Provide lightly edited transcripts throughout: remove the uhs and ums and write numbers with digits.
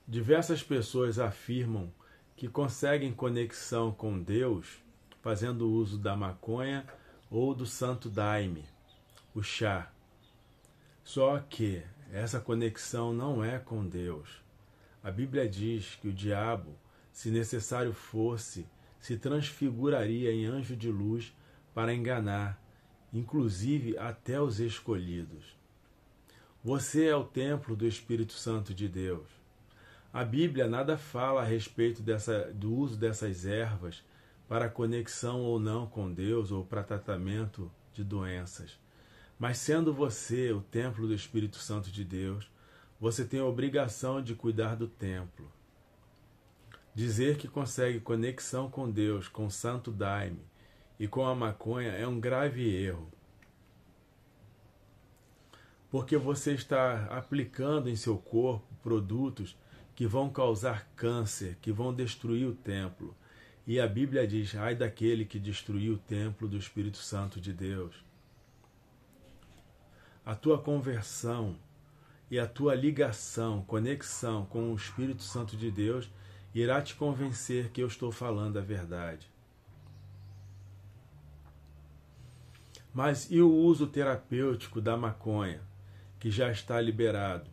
Diversas pessoas afirmam que conseguem conexão com Deus fazendo uso da maconha ou do santo daime, o chá. Só que essa conexão não é com Deus. A Bíblia diz que o diabo, se necessário fosse, se transfiguraria em anjo de luz para enganar, inclusive até os escolhidos. Você é o templo do Espírito Santo de Deus. A Bíblia nada fala a respeito do uso dessas ervas para conexão ou não com Deus ou para tratamento de doenças. Mas sendo você o templo do Espírito Santo de Deus, você tem a obrigação de cuidar do templo. Dizer que consegue conexão com Deus, com o santo daime e com a maconha é um grave erro. Porque você está aplicando em seu corpo produtos que vão causar câncer, que vão destruir o templo. E a Bíblia diz, ai daquele que destruiu o templo do Espírito Santo de Deus. A tua conversão e a tua ligação, conexão com o Espírito Santo de Deus irá te convencer que eu estou falando a verdade. Mas e o uso terapêutico da maconha, que já está liberado?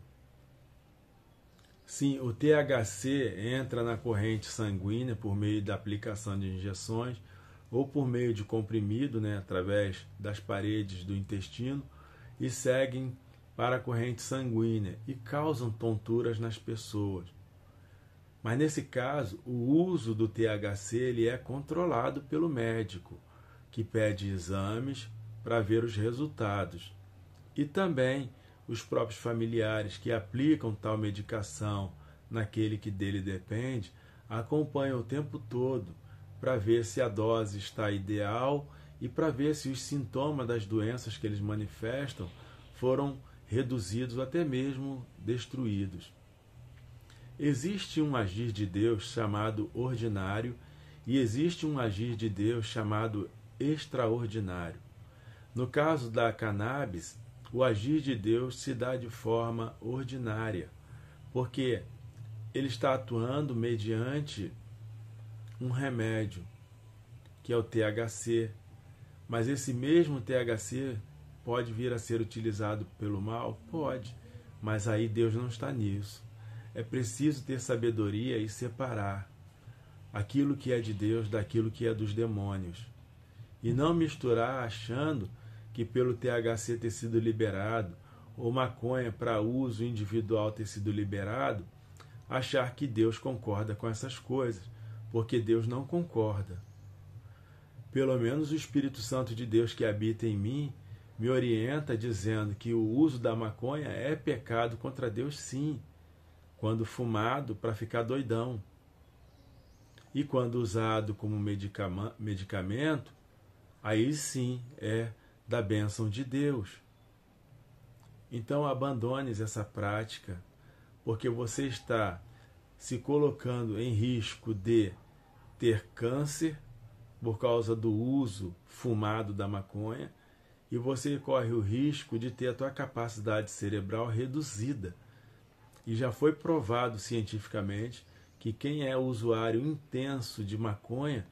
Sim, o THC entra na corrente sanguínea por meio da aplicação de injeções ou por meio de comprimido, através das paredes do intestino, e seguem para a corrente sanguínea e causam tonturas nas pessoas. Mas nesse caso, o uso do THC ele é controlado pelo médico, que pede exames para ver os resultados. E também os próprios familiares que aplicam tal medicação naquele que dele depende, acompanham o tempo todo para ver se a dose está ideal e para ver se os sintomas das doenças que eles manifestam foram reduzidos, até mesmo destruídos. Existe um agir de Deus chamado ordinário e existe um agir de Deus chamado extraordinário. No caso da cannabis, o agir de Deus se dá de forma ordinária, porque ele está atuando mediante um remédio, que é o THC, mas esse mesmo THC pode vir a ser utilizado pelo mal? Pode, mas aí Deus não está nisso. É preciso ter sabedoria e separar aquilo que é de Deus daquilo que é dos demônios. E não misturar achando que pelo THC ter sido liberado, ou maconha para uso individual ter sido liberado, achar que Deus concorda com essas coisas, porque Deus não concorda. Pelo menos o Espírito Santo de Deus que habita em mim me orienta dizendo que o uso da maconha é pecado contra Deus, sim, quando fumado para ficar doidão. E quando usado como medicamento, aí sim é da bênção de Deus. Então abandones essa prática, porque você está se colocando em risco de ter câncer por causa do uso fumado da maconha, e você corre o risco de ter a tua capacidade cerebral reduzida. E já foi provado cientificamente que quem é usuário intenso de maconha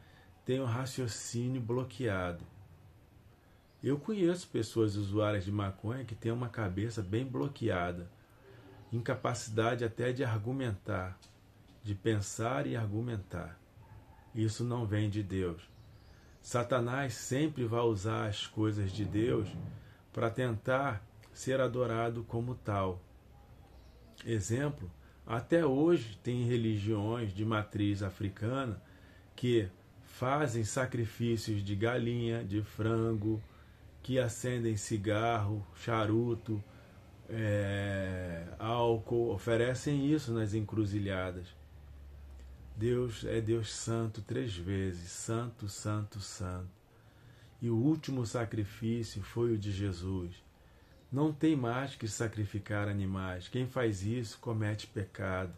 tem o raciocínio bloqueado. Eu conheço pessoas usuárias de maconha que têm uma cabeça bem bloqueada, incapacidade até de argumentar, de pensar e argumentar. Isso não vem de Deus. Satanás sempre vai usar as coisas de Deus para tentar ser adorado como tal. Exemplo, até hoje tem religiões de matriz africana que fazem sacrifícios de galinha, de frango, que acendem cigarro, charuto, álcool, oferecem isso nas encruzilhadas. Deus é Deus santo 3 vezes, santo, santo, santo. E o último sacrifício foi o de Jesus. Não tem mais que sacrificar animais. Quem faz isso comete pecado.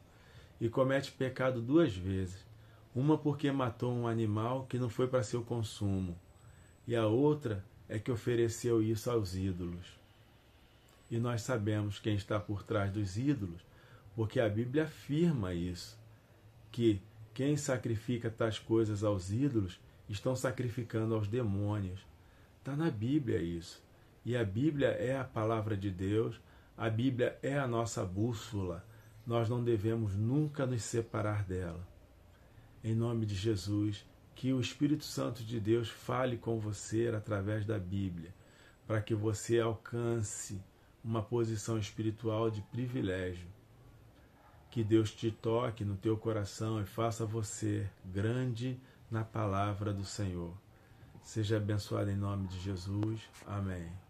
E comete pecado 2 vezes. Uma porque matou um animal que não foi para seu consumo. E a outra é que ofereceu isso aos ídolos. E nós sabemos quem está por trás dos ídolos, porque a Bíblia afirma isso, que quem sacrifica tais coisas aos ídolos estão sacrificando aos demônios. Está na Bíblia isso. E a Bíblia é a palavra de Deus, a Bíblia é a nossa bússola. Nós não devemos nunca nos separar dela. Em nome de Jesus, que o Espírito Santo de Deus fale com você através da Bíblia, para que você alcance uma posição espiritual de privilégio. Que Deus te toque no teu coração e faça você grande na palavra do Senhor. Seja abençoado em nome de Jesus. Amém.